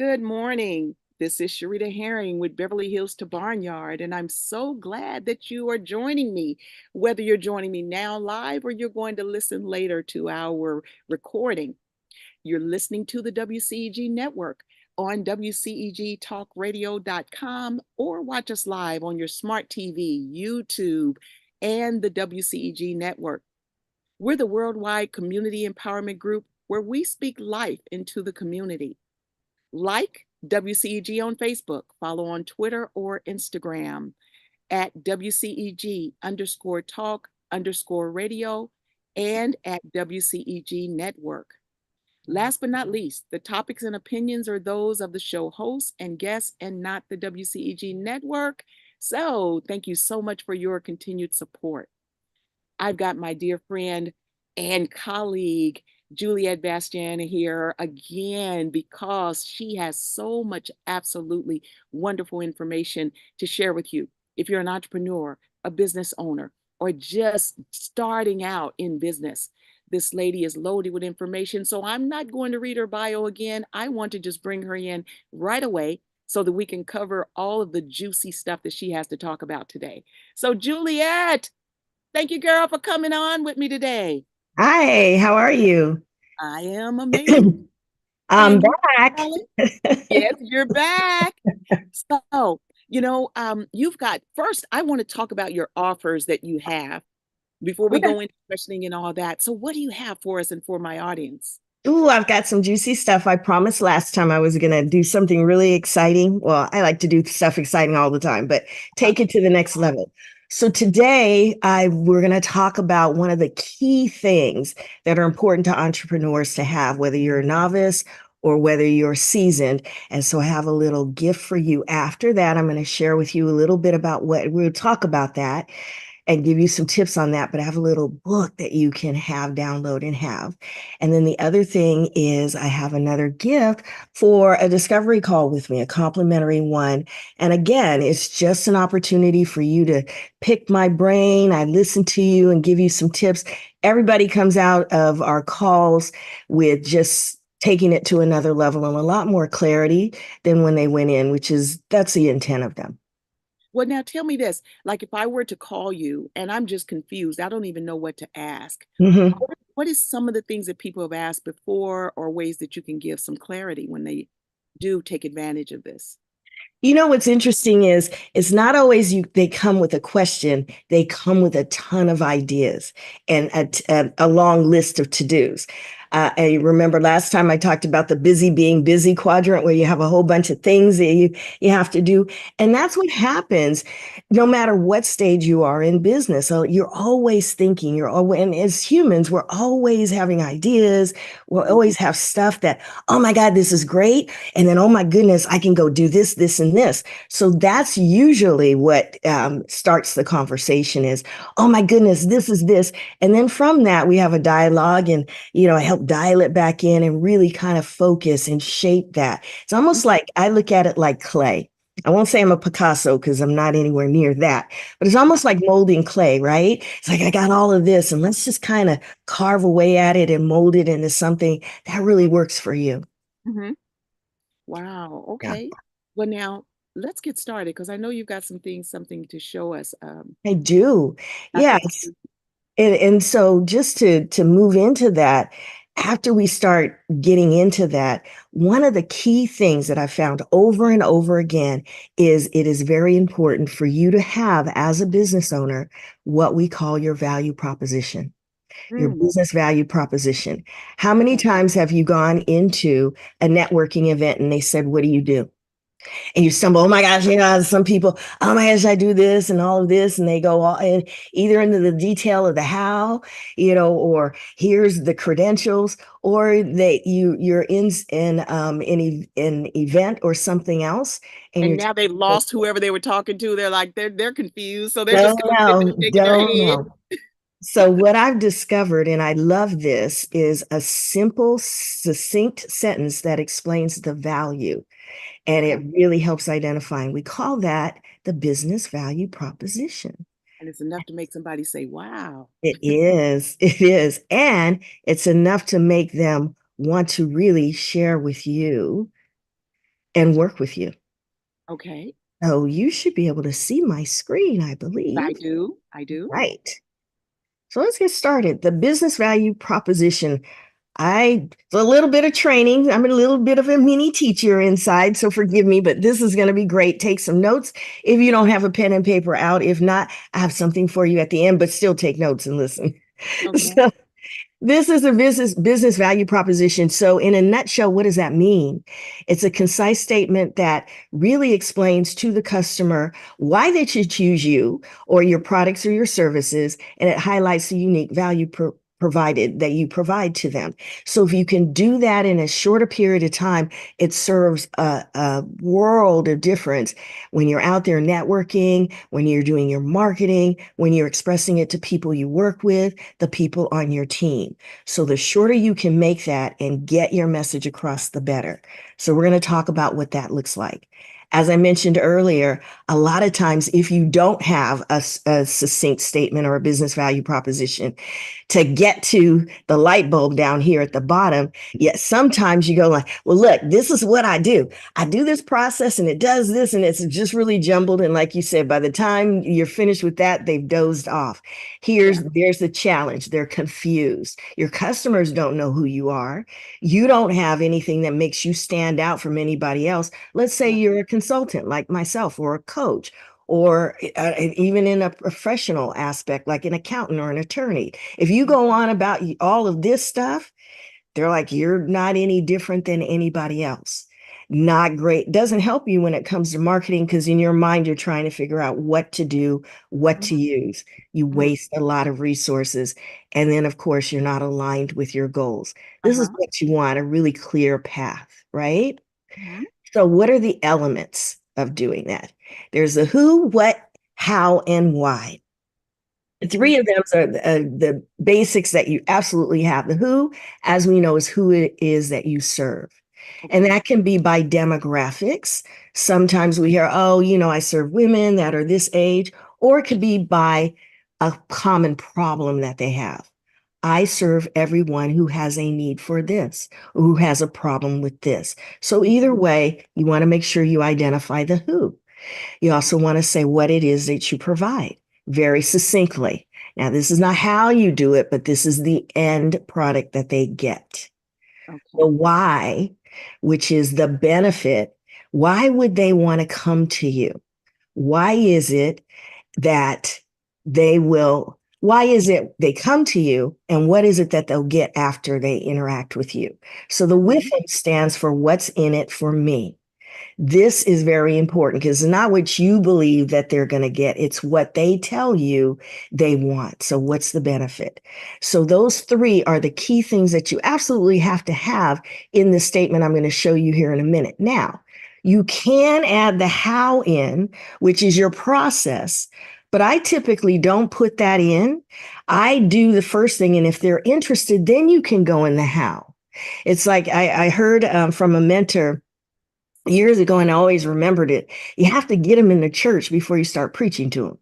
Good morning. This is Sherita Herring with Beverly Hills to Barnyard, and I'm so glad that you are joining me, whether you're joining me now live or you're going to listen later to our recording. You're listening to the WCEG network on WCEGtalkradio.com or watch us live on your smart TV, YouTube, and the WCEG network. We're the worldwide community empowerment group where we speak life into the community. Like WCEG on Facebook, follow on Twitter or Instagram at WCEG underscore talk underscore radio and at WCEG network. Last but not least, the topics and opinions are those of the show hosts and guests and not the WCEG network. So thank you so much for your continued support. I've got my dear friend and colleague, Juliette Bastian here again because she has so much absolutely wonderful information to share with you. If you're an entrepreneur, a business owner, or just starting out in business, this lady is loaded with information. So I'm not going to read her bio again. I want to just bring her in right away so that we can cover all of the juicy stuff that she has to talk about today. So, Juliette, thank you, girl, for coming on with me today. Hi, how are you? I am amazing. I'm And you, back. Ellen? Yes, you're back. So, you've got first, I want to talk about your offers that you have before we Okay. go into questioning and all that. So, what do you have for us and for my audience? Ooh, I've got some juicy stuff. I promised last time I was going to do something really exciting. Well, I like to do stuff exciting all the time, but Huh? take it to the next level. So today, we're going to talk about one of the key things that are important to entrepreneurs to have, whether you're a novice or whether you're seasoned. And so I have a little gift for you. After that, I'm going to share with you a little bit about what we'll talk about that and give you some tips on that. But I have a little book that you can have download and have. And then the other thing is I have another gift for a discovery call with me, a complimentary one. And again, it's just an opportunity for you to pick my brain. I listen to you and give you some tips. Everybody comes out of our calls with just taking it to another level and a lot more clarity than when they went in, that's the intent of them. Well, now tell me this, like if I were to call you and I'm just confused, I don't even know what to ask. Mhm. What is some of the things that people have asked before or ways that you can give some clarity when they do take advantage of this? You know what's interesting is it's not always they come with a question, they come with a ton of ideas and a long list of to-dos. I remember last time I talked about the busy being busy quadrant where you have a whole bunch of things that you have to do. And that's what happens no matter what stage you are in business. So you're always thinking, and as humans, we're always having ideas. We'll always have stuff that, oh my God, this is great. And then, oh my goodness, I can go do this, this, and this. So that's usually what starts the conversation is, oh my goodness, this is this. And then from that, we have a dialogue and, I help dial it back in and really kind of focus and shape that. It's almost like I look at it like clay. I won't say I'm a Picasso because I'm not anywhere near that, but it's almost like molding clay, right? It's like I got all of this and let's just kind of carve away at it and mold it into something that really works for you. Mhm. Wow. Yeah, Okay. Well, now let's get started because I know you've got something to show us. I do. I think, Yes. And so just to move into that, after we start getting into that, one of the key things that I found over and over again is it is very important for you to have as a business owner what we call your value proposition, your mm, business value proposition. How many okay. times have you gone into a networking event and they said, "What do you do?" And you stumble, oh my gosh, some people, oh my gosh, I do this and all of this. And they go all in either into the detail of the how, or here's the credentials, or you're in an event or something else. And And you're now they've lost whoever they were talking to. They're like they're confused, so they're just don't kind of sitting know, there shaking their don't head. know. So what I've discovered, and I love this, is a simple, succinct sentence that explains the value. And it Okay. really helps identifying. We call that the business value proposition. And it's enough to make somebody say, "Wow." It is, it is. And it's enough to make them want to really share with you and work with you. Okay. So you should be able to see my screen, I I believe. do. I do. Right. So let's get started. The business value proposition. It's a little bit of training. I'm a little bit of a mini teacher inside, so forgive me, but this is going to be great. Take some notes if you don't have a pen and paper out. If not, I have something for you at the end, but still take notes and listen. Okay. So this is a business value proposition. So in a nutshell, what does that mean? It's a concise statement that really explains to the customer why they should choose you or your products or your services, and it highlights the unique value provided that you provide to them. So if you can do that in a shorter period of time, it serves a world of difference when you're out there networking, when you're doing your marketing, when you're expressing it to people you work with, the people on your team. So the shorter you can make that and get your message across, the better. So we're going to talk about what that looks like. As I mentioned earlier, a lot of times, if you don't have a succinct statement or a business value proposition to get to the light bulb down here at the bottom, yet sometimes you go like, well, look, this is what I do. I do this process and it does this, and it's just really jumbled. And like you said, by the time you're finished with that, they've dozed off. Yeah. There's the challenge. They're confused. Your customers don't know who you are. You don't have anything that makes you stand out from anybody else. Let's say Yeah. you're a consultant like myself or a coach, or even in a professional aspect like an accountant or an attorney. If you go on about all of this stuff, they're like, you're not any different than anybody else. Not great. Doesn't help you when it comes to marketing, because in your mind, you're trying to figure out what to do, what to Mhm. use. You Mhm. waste a lot of resources. And then, of course, you're not aligned with your goals. This is Uh-huh. what you want, a really clear path, right? Mhm. So, what are the elements of doing that? There's the who, what, how, and why. Mhm. Three of them are the basics that you absolutely have. The who, as we know, is who it is that you serve. And Okay. that can be by demographics. Sometimes we hear, oh, I serve women that are this age, or it could be by a common problem that they have. I serve everyone who has a need for this, or who has a problem with this. So either way, you want to make sure you identify the who. You also want to say what it is that you provide very succinctly. Now, this is not how you do it, but this is the end product that they get. The Okay. why, which is the benefit. Why would they want to come to you? Why is it that why is it they come to you, and what is it that they'll get after they interact with you? So the with Mhm. it stands for what's in it for me. This is very important because it's not what you believe that they're going to get. It's what they tell you they want. So what's the benefit? So those three are the key things that you absolutely have to have in the statement I'm going to show you here in a minute. Now, you can add the how in, which is your process, but I typically don't put that in. I do the first thing, and if they're interested, then you can go in the how. It's like I heard from a mentor years ago, and I always remembered it. You have to get them in the church before you start preaching to them.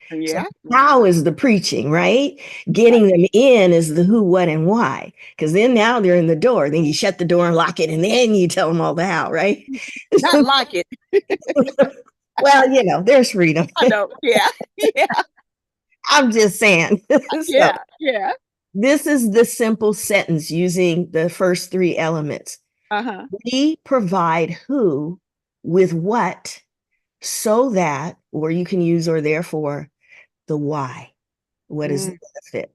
So Yeah. how is the preaching, right? Right. Getting them in is the who, what, and why. Because then now they're in the door. Then you shut the door and lock it, and then you tell them all the how, right? Not like it. Well, there's freedom. I know. Yeah. Yeah. I'm just saying. So Yeah. Yeah. this is the simple sentence using the first three elements. Uh-huh. We provide who with what, so that, or you can use or therefore, the why. What is the Mm. benefit?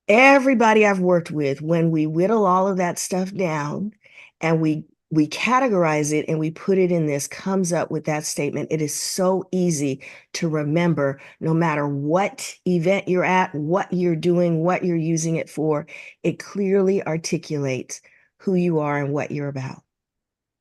Everybody I've worked with, when we whittle all of that stuff down and we categorize it and we put it in this, comes up with that statement. It is so easy to remember, no matter what event you're at, what you're doing, what you're using it for. It clearly articulates who you are and what you're about.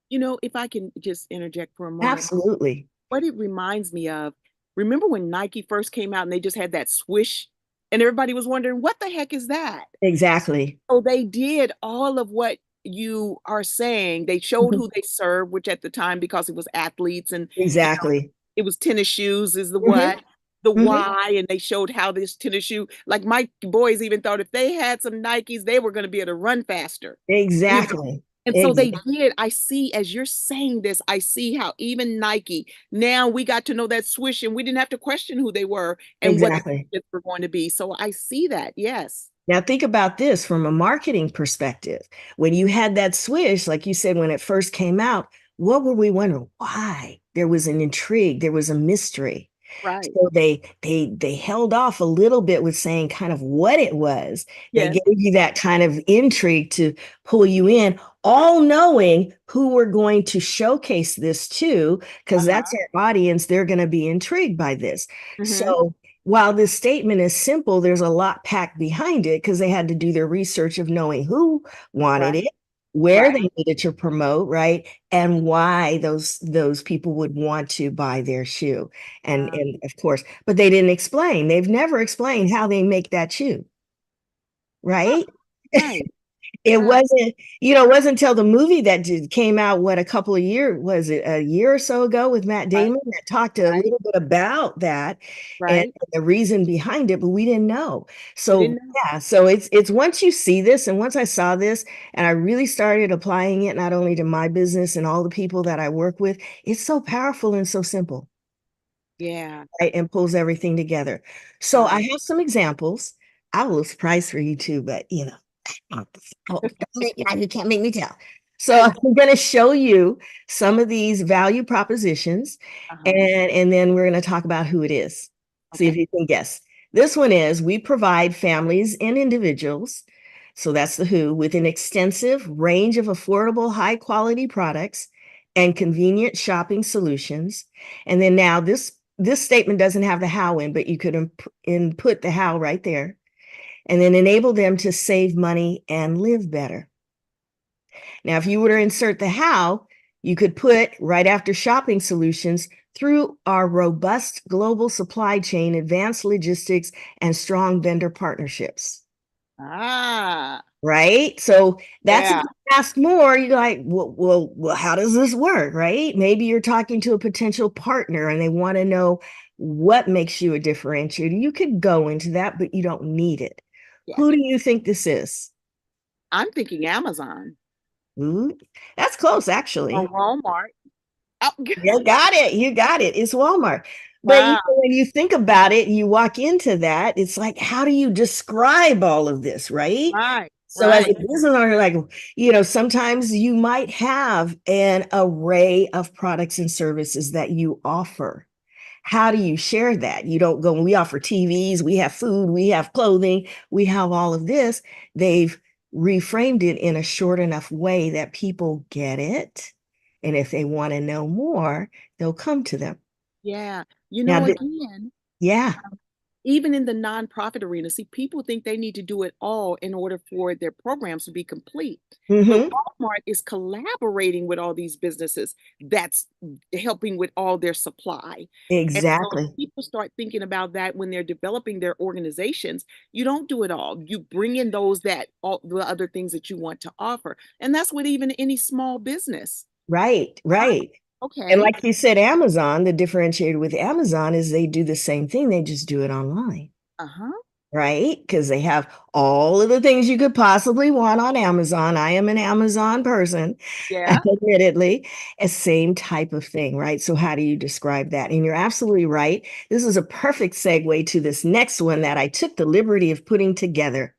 If I can just interject for a moment, Absolutely. what it reminds me of, remember when Nike first came out and they just had that swish and everybody was wondering, what the heck is that? Exactly. So they did all of what you are saying. They showed who they served, which at the time, because it was athletes and Exactly. it was tennis shoes is the Mhm, what, the mhm. why, and they showed how this tennis shoe, like my boys even thought if they had some Nikes, they were going to be able to run faster. You know, Exactly. And so they did. I see, as you're saying this, I see how even Nike, now we got to know that swoosh and we didn't have to question who they were and what the Exactly. benefits were going to be. So I see that. Yes. Now, think about this from a marketing perspective. When you had that swish, like you said, when it first came out, what were we wondering? Why? There was an intrigue, there was a mystery. Right. So they held off a little bit with saying kind of what it was. They Yes. gave you that kind of intrigue to pull you in, all knowing who we're going to showcase this to, because that's Uh-huh. our audience. They're going to be intrigued by this. Hmm. So while this statement is simple, there's a lot packed behind it because they had to do their research of knowing who wanted Right. it, where Right. they needed to promote, right? And why those people would want to buy their shoe. And of course, but they didn't explain. They've never explained how they make that shoe, Huh. right? Right. It Right. wasn't, it wasn't until the movie that came out, what, a couple of years, was it a year or so ago with Matt Right. Damon that talked a Right. little bit about that and Right. the reason behind it, but we didn't know. We So didn't know. yeah, so it's once you see this and once I saw this and I really started applying it not only to my business and all the people that I work with, it's so powerful and so simple, Yeah. right? And pulls everything together. So I Right. have some examples. I have a little surprise for you too, but oh, you can't make me tell. So I'm going to show you some of these value propositions, Uh-huh. and then we're going to talk about who it is. See if Okay. you can guess. This one is we provide families and individuals, so that's the who, with an extensive range of affordable, high quality products and convenient shopping solutions. And then now this statement doesn't have the how in, but you could input the how right there and then enable them to save money and live better. Now, if you were to insert the how, you could put right after shopping solutions through our robust global supply chain, advanced logistics, and strong vendor partnerships. Ah. Right? So that's if Yeah. you ask more, you're like, well, how does this work? Right? Maybe you're talking to a potential partner and they want to know what makes you a differentiator. You could go into that, but you don't need it. Yeah. Who do you think this is? I'm thinking Amazon Ooh, that's close, or actually. Walmart. Oh, You got it. You got it. It's Walmart. But wow. when you think about it, you walk into that, it's like, how do you describe all of this, right? Right. So as a Right. business owner, like, sometimes you might have an array of products and services that you offer. How do you share that? You don't go, we offer TVs, we have food, we have clothing, we have all of this. They've reframed it in a short enough way that people get it. And if they want to know more, they'll come to them. Yeah. Now, Again, yeah. even in the nonprofit arena, see, people think they need to do it all in order for their programs to be complete. But Hmm. Walmart is collaborating with all these businesses that's helping with all their supply. And so if Exactly. people start thinking about that when they're developing their organizations, you don't do it all. You bring in those that all the other things that you want to offer. And that's with even any small business. Right, right. And Okay. like you said, Amazon, the differentiator with Amazon is they do the same thing, they just do it online. Uh-huh. Right? Because they have all of the things you could possibly want on Amazon. I am an Amazon person, Yeah. admittedly, a same type of thing, right? So, how do you describe that? And you're absolutely right. This is a perfect segue to this next one that I took the liberty of putting together.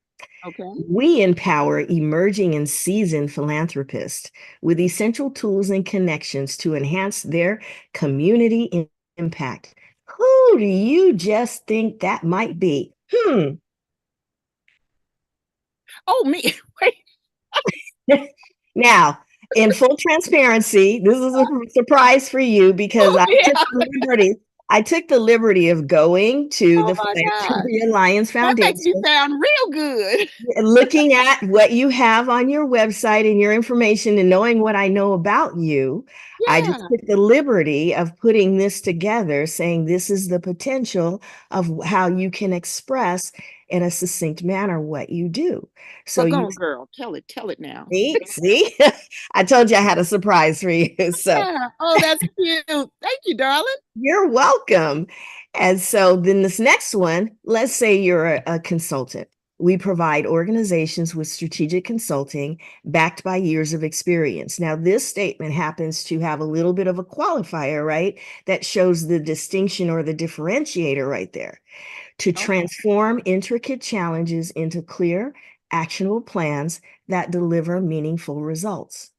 Okay. We empower emerging and seasoned philanthropists with essential tools and connections to enhance their community impact. Who do you just think that might be? Oh, me. Wait. Now, in full transparency, this is a surprise for you because Oh, I took yeah. the liberty. I took the liberty of going to Oh the my gosh. Philanthropy Alliance That makes me Foundation, sound real good. looking at what you have on your website and your information and knowing what I know about you. I just Yeah. took the liberty of putting this together, saying this is the potential of how you can express in a succinct manner what you do. So But go you on, girl. Tell it now. see, I told you I had a surprise for you. So Yeah. Oh, that's cute. Thank you, darling. you're welcome. And so then this next one, let's say you're a consultant. We provide organizations with strategic consulting backed by years of experience. Now, this statement happens to have a little bit of a qualifier, right? That shows the distinction or the differentiator right there. To Okay, transform intricate challenges into clear, actionable plans that deliver meaningful results.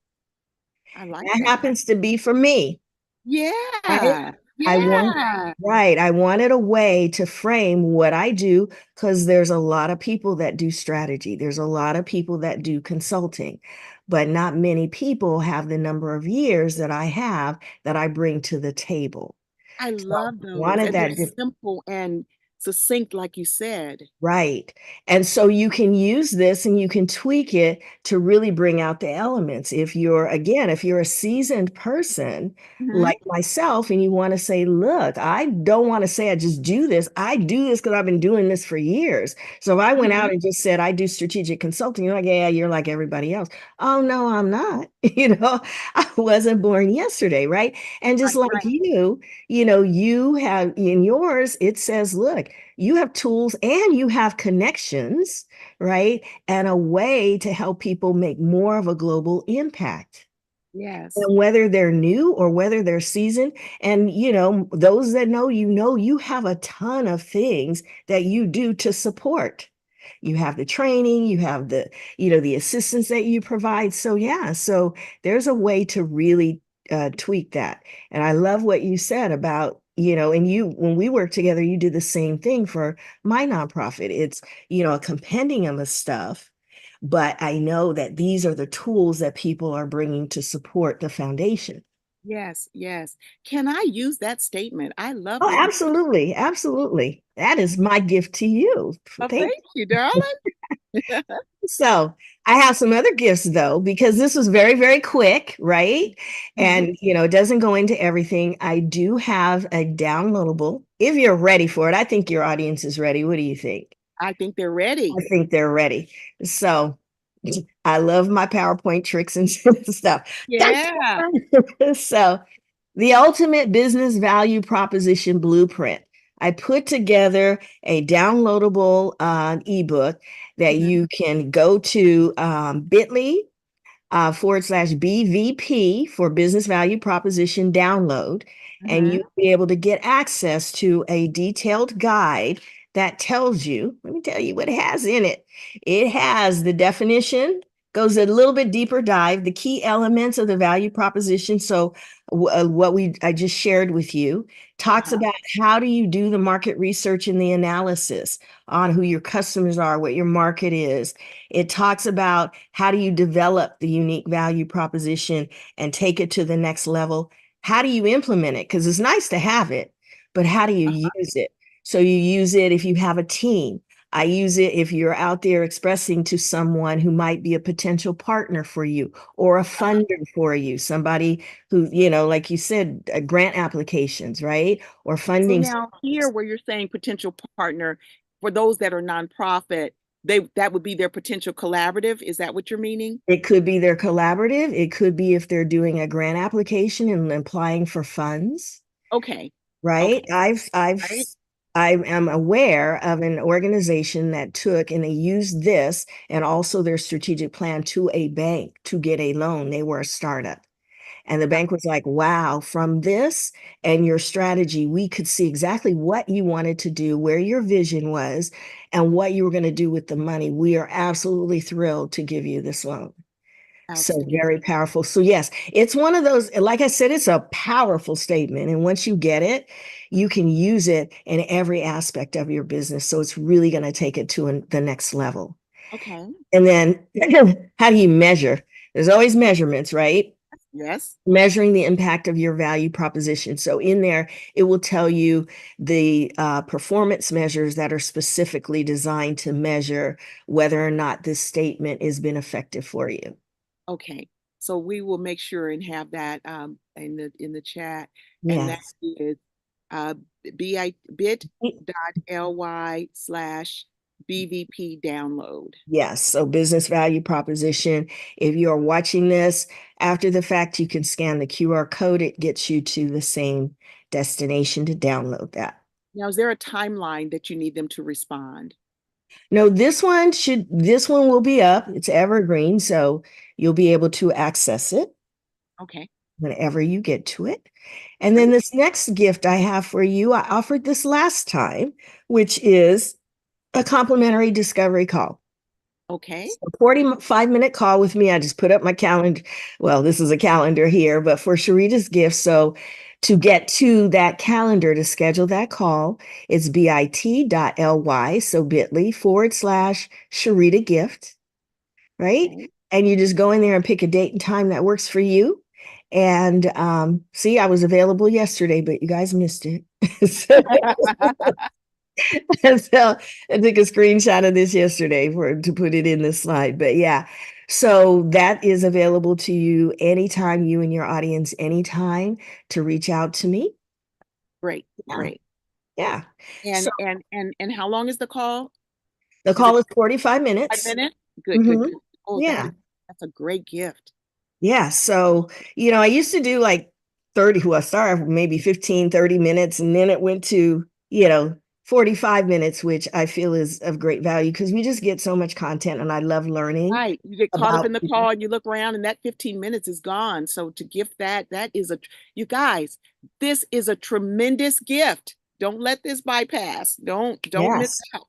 I like That that. happens to be for me, right? Yeah, I want, yeah. right. I wanted a way to frame what I do because there's a lot of people that do strategy. There's a lot of people that do consulting, but not many people have the number of years that I have that I bring to the table. I So love I those, wanted and they're that. simple and succinct, like you said. Right. And so you can use this and you can tweak it to really bring out the elements. If you're, again, if you're a seasoned person Hmm. like myself and you want to say, look, I don't want to say I just do this. I do this because I've been doing this for years. So if I went Hmm. out and just said, I do strategic consulting, you're like, yeah, you're like everybody else. Oh, no, I'm not. I wasn't born yesterday. Right. And just Right, like right. you have in yours, it says, look, you have tools and you have connections, right? And a way to help people make more of a global impact. Yes, And whether they're new or whether they're seasoned, and those that know, you have a ton of things that you do to support. You have the training, you have the assistance that you provide. So yeah, so there's a way to really tweak that. And I love what you said about, and when we work together, you do the same thing for my nonprofit. It's, a compendium of stuff, but I know that these are the tools that people are bringing to support the foundation. yes, yes. Can I use that statement? I love Oh, that you. absolutely. Absolutely. That is my gift to you. Oh, Thank thank you, darling. you. So I have some other gifts though, because this was very, very quick, right? Mhm. And, it doesn't go into everything. I do have a downloadable. If you're ready for it, I think your audience is ready. What do you think? I think they're ready. I think they're ready. So I love my PowerPoint tricks and stuff. Yeah. So the ultimate business value proposition blueprint. I put together a downloadable ebook that Mhm. you can go to bit.ly / BVP for business value proposition download. And Mhm. you'll be able to get access to a detailed guide that tells you, let me tell you what it has in it. It has the definition, goes a little bit deeper dive, the key elements of the value proposition. So I just shared with you talks Uh-huh. about how do you do the market research and the analysis on who your customers are, what your market is. It talks about how do you develop the unique value proposition and take it to the next level. How do you implement it? Because it's nice to have it, but how do you Uh-huh. use it? So you use it if you have a team. I use it if you're out there expressing to someone who might be a potential partner for you or a Uh-huh. funder for you, somebody who, like you said, grant applications, right? Or So funding. now here where you're saying potential partner, for those that are nonprofit, that would be their potential collaborative. Is that what you're meaning? It could be their collaborative. It could be if they're doing a grant application and applying for funds, Okay. Okay. right? Right. I am aware of an organization that took and they used this and also their strategic plan to a bank to get a loan. They were a startup. And the Uh, bank was like, wow, from this and your strategy, we could see exactly what you wanted to do, where your vision was, and what you were going to do with the money. We are absolutely thrilled to give you this loan. So Outstanding. very powerful. So yes, it's one of those, like I said, it's a powerful statement. And once you get it, you can use it in every aspect of your business. So it's really going to take it to the next level. Okay. And then how do you measure? There's always measurements, right? Yes. Measuring the impact of your value proposition. So in there, it will tell you the performance measures that are specifically designed to measure whether or not this statement has been effective for you. Okay. So we will make sure and have that in the chat. And that Yes. is uh bit.ly/BVP download. Yes. So business value proposition. If you're watching this after the fact, you can scan the QR code. It gets you to the same destination to download that. Now, is there a timeline that you need them to respond? No, this one will be up. It's evergreen, so you'll be able to access it Okay, whenever you get to it. And then great. this next gift I have for you, I offered this last time, which is a complimentary discovery call. Okay, A 45-minute call with me. I just put up my calendar. Well, this is a calendar here, but for Sherita's gift. So to get to that calendar to schedule that call, it's bit.ly. So bit.ly/Sherita gift, right? okay. And you just go in there and pick a date and time that works for you. And see, I was available yesterday, but you guys missed it. So so I took a screenshot of this yesterday for to put it in the slide. But yeah, so that is available to you anytime, you and your audience, anytime to reach out to me. Great, Yeah, great. yeah. So And how long is the call? the Is it call is 45 5 minutes. minutes? Good, good, Hmm. good. Oh, Yeah. that's a great gift. Yeah. So, I used to do like 30, well, I started maybe 15, 30 minutes, and then it went to, 45 minutes, which I feel is of great value because we just get so much content and I love learning Right. You get caught up about in the people. call and you look around and that 15 minutes is gone. So to gift that, that is you guys, this is a tremendous gift. Don't let this bypass. Don't miss Yes. out.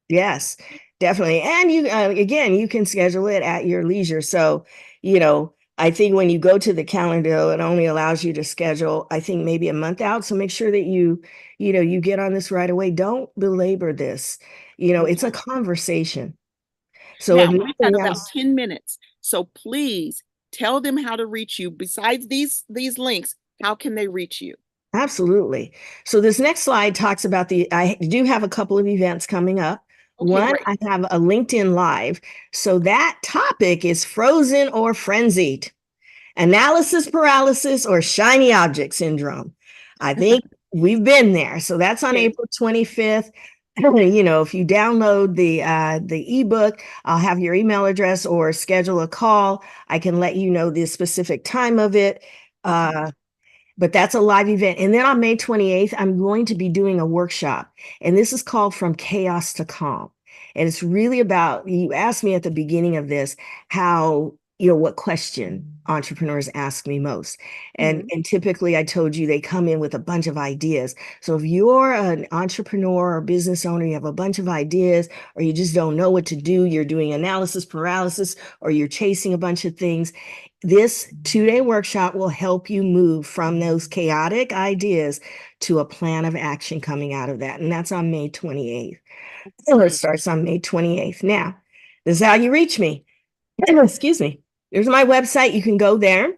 Yes, definitely. And you, again, you can schedule it at your leisure. So, you know, I think when you go to the calendar, it only allows you to schedule, I think maybe a month out. So make sure that you get on this right away. Don't belabor this. It's a Okay. conversation. So if Now, we've got nothing about else, 10 minutes. So please tell them how to reach you. Besides these links, how can they reach you? absolutely. So this next slide talks about I do have a couple of events coming up. Okay, One, great. I have a LinkedIn Live. So that topic is frozen or frenzied. Analysis paralysis or shiny object syndrome. I think we've been there. So that's on Yes. April 25th. If you download the ebook, I'll have your email address or schedule a call. I can let you know the specific time of it. Okay. Uh, but that's a live event. And then on May 28th, I'm going to be doing a workshop. And this is called From Chaos to Calm. And it's really about, you asked me at the beginning of this, how, what question entrepreneurs ask me most. And, Mhm. and typically I told you they come in with a bunch of ideas. So if you're an entrepreneur or business owner, you have a bunch of ideas, or you just don't know what to do, you're doing analysis paralysis, or you're chasing a bunch of things, this 2-day workshop will help you move from those chaotic ideas to a plan of action coming out of that. And that's on May 28th. Or it Great. starts on May 28th. Now, this is how you reach me. Excuse me. There's my website. You can go there.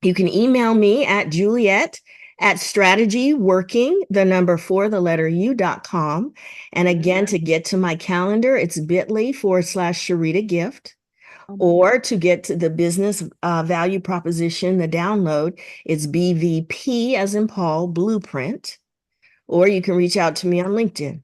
You can email me at Juliette at strategyworking, the number 4, the letter U.com. And Okay. again, to get to my calendar, it's bit.ly/Sherita gift. Okay. Or to get to the business value proposition, the download, it's BVP as in Paul Blueprint. Or you can reach out to me on LinkedIn.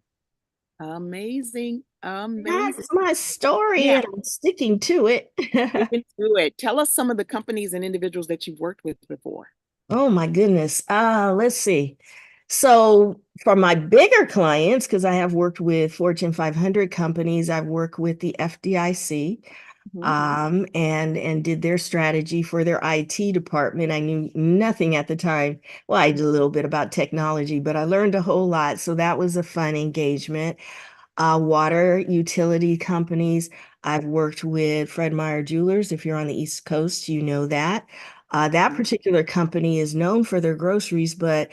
Amazing. Amazing. That's my story, Now, and I'm sticking to it. sticking to it. Tell us some of the companies and individuals that you've worked with before. Oh my goodness. Let's see. So for my bigger clients, because I have worked with Fortune 500 companies, I've worked with the FDIC, Mhm. and did their strategy for their IT department. I knew nothing at the time. Well, I did a little bit about technology, but I learned a whole lot. So that was a fun engagement. Water utility companies. I've worked with Fred Meyer Jewelers. If you're on the East Coast, you know that. That Mhm. particular company is known for their groceries, but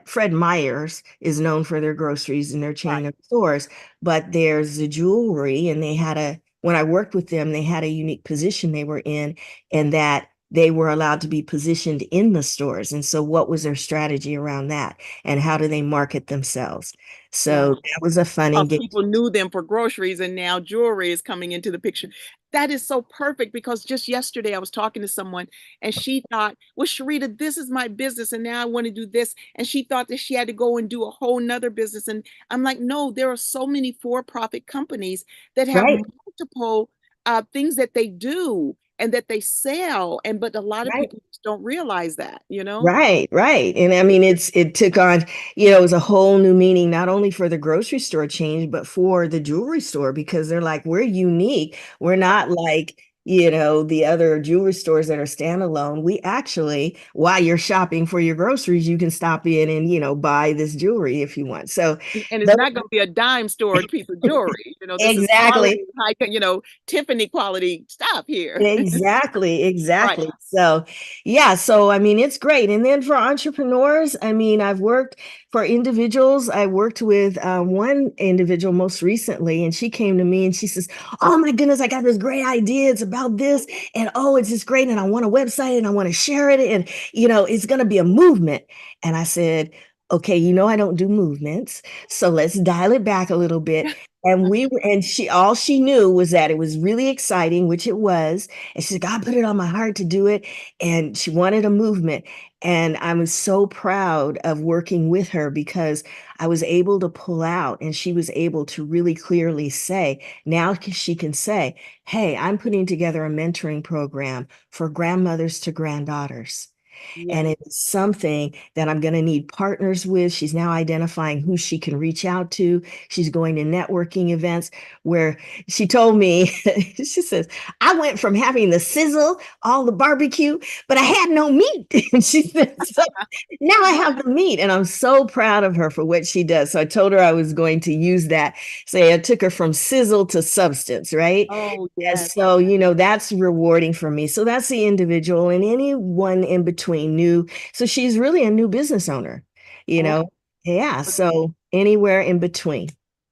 Fred Meyer's is known for their groceries and their chain Right. of stores, but there's the jewelry, and when I worked with them, they had a unique position they were in, and that they were allowed to be positioned in the stores. And so, what was their strategy around that? And how do they market themselves? So Wow. that was a fun Because engagement. people knew them for groceries and now jewelry is coming into the picture. That is so perfect because just yesterday I was talking to someone and she thought, well, Sherita, this is my business and now I want to do this. And she thought that she had to go and do a whole nother business. And I'm like, no, there are so many for-profit companies that have Right. multiple. things that they do and that they sell. And but a lot of Right. people just don't realize that, you know? Right, right. And I mean, it took on, it was a whole new meaning, not only for the grocery store change, but for the jewelry store, because they're like, we're unique. We're not like, the other jewelry stores that are standalone. We actually, while you're shopping for your groceries, you can stop in and, buy this jewelry if you want. So, And it's those, not going to be a dime store piece of jewelry. You know, this is quality, exactly. high, Tiffany quality stuff here. Exactly, Right. exactly. So, yeah, so I mean, it's great. And then for entrepreneurs, I mean, I've worked for individuals. I worked with one individual most recently, and she came to me and she says, "Oh my goodness, I got this great idea. It's about this, and oh, it's just great. And I want a website and I want to share it. And, it's going to be a movement." And I said, "Okay, I don't do movements. So let's dial it back a little bit." And all she knew was that it was really exciting, which it was. And she said, "God put it on my heart to do it." And she wanted a movement. And I was so proud of working with her because I was able to pull out and she was able to really clearly say, now she can say, "Hey, I'm putting together a mentoring program for grandmothers to granddaughters. And Yes. it's something that I'm going to need partners with." She's now identifying who she can reach out to. She's going to networking events where she told me, she says, "I went from having the sizzle, all the barbecue, but I had no meat." And she said, "So now I have the meat." And I'm so proud of her for what she does. So I told her I was going to use that. Say I took her from sizzle to substance, right? Oh, And yes. so, that's rewarding for me. So that's the individual and anyone in between new. So she's really a new business owner, you Okay. know? Yeah. So anywhere in between.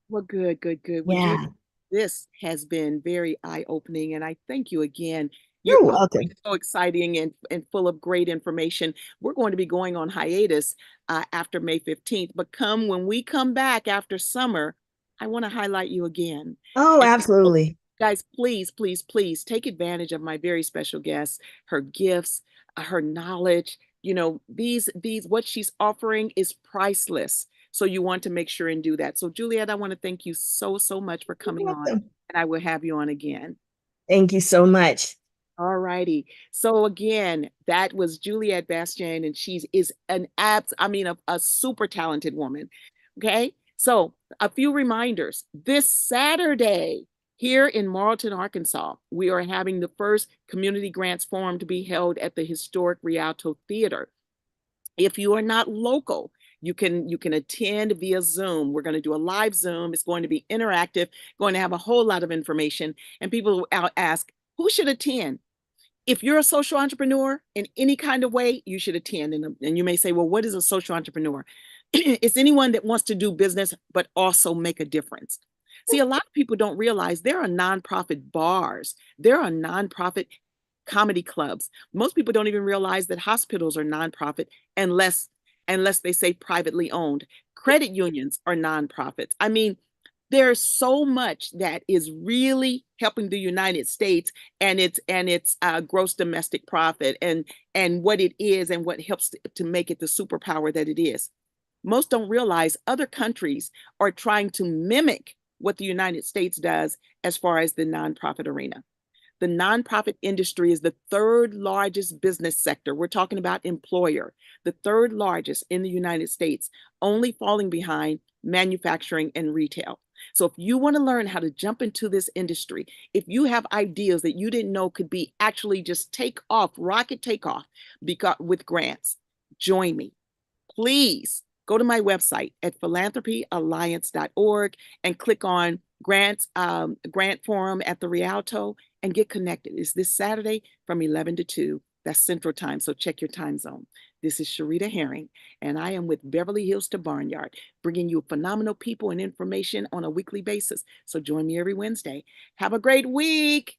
Well, good, good, good. Well, Julie, Yeah. this has been very eye-opening, and I thank you again. You're Your welcome. so exciting and full of great information. We're going to be going on hiatus after May 15th, but when we come back after summer, I want to highlight you again. Oh, And so, absolutely. guys, please, please, please take advantage of my very special guest, her gifts, her knowledge. These what she's offering is priceless. So you want to make sure and do that. So Juliette, I want to thank you so, so much for You're coming on, welcome. and I will have you on again. Thank you so much. All righty. So again, that was Juliette Bastian, and she's is an abs, I mean, a super talented woman. Okay. So a few reminders. This Saturday here in Marlton, Arkansas, we are having the first community grants forum to be held at the historic Rialto Theater. If you are not local, you can attend via Zoom. We're going to do a live Zoom. It's going to be interactive, going to have a whole lot of information, and people will ask, who should attend? If you're a social entrepreneur in any kind of way, you should attend. And you may say, well, what is a social entrepreneur? It's anyone that wants to do business, but also make a difference. See, a lot of people don't realize there are nonprofit bars, there are nonprofit comedy clubs. Most people don't even realize that hospitals are nonprofit unless unless they say privately owned. Credit unions are nonprofits. I mean, there's so much that is really helping the United States and its gross domestic profit and what it is and what helps to make it the superpower that it is. Most don't realize other countries are trying to mimic what the United States does as far as the nonprofit arena. The nonprofit industry is the third largest business sector. We're talking about employer, the third largest in the United States, only falling behind manufacturing and retail. So if you want to learn how to jump into this industry, if you have ideas that you didn't know could be actually just take off, rocket takeoff because with grants, join me. Please go to my website at philanthropyalliance.org and click on grant forum at the Rialto and get connected. It's this Saturday from 11 to 2. That's Central Time, so check your time zone. This is Sherita Herring, and I am with Beverly Hills to Barnyard, bringing you phenomenal people and information on a weekly basis. So join me every Wednesday. Have a great week.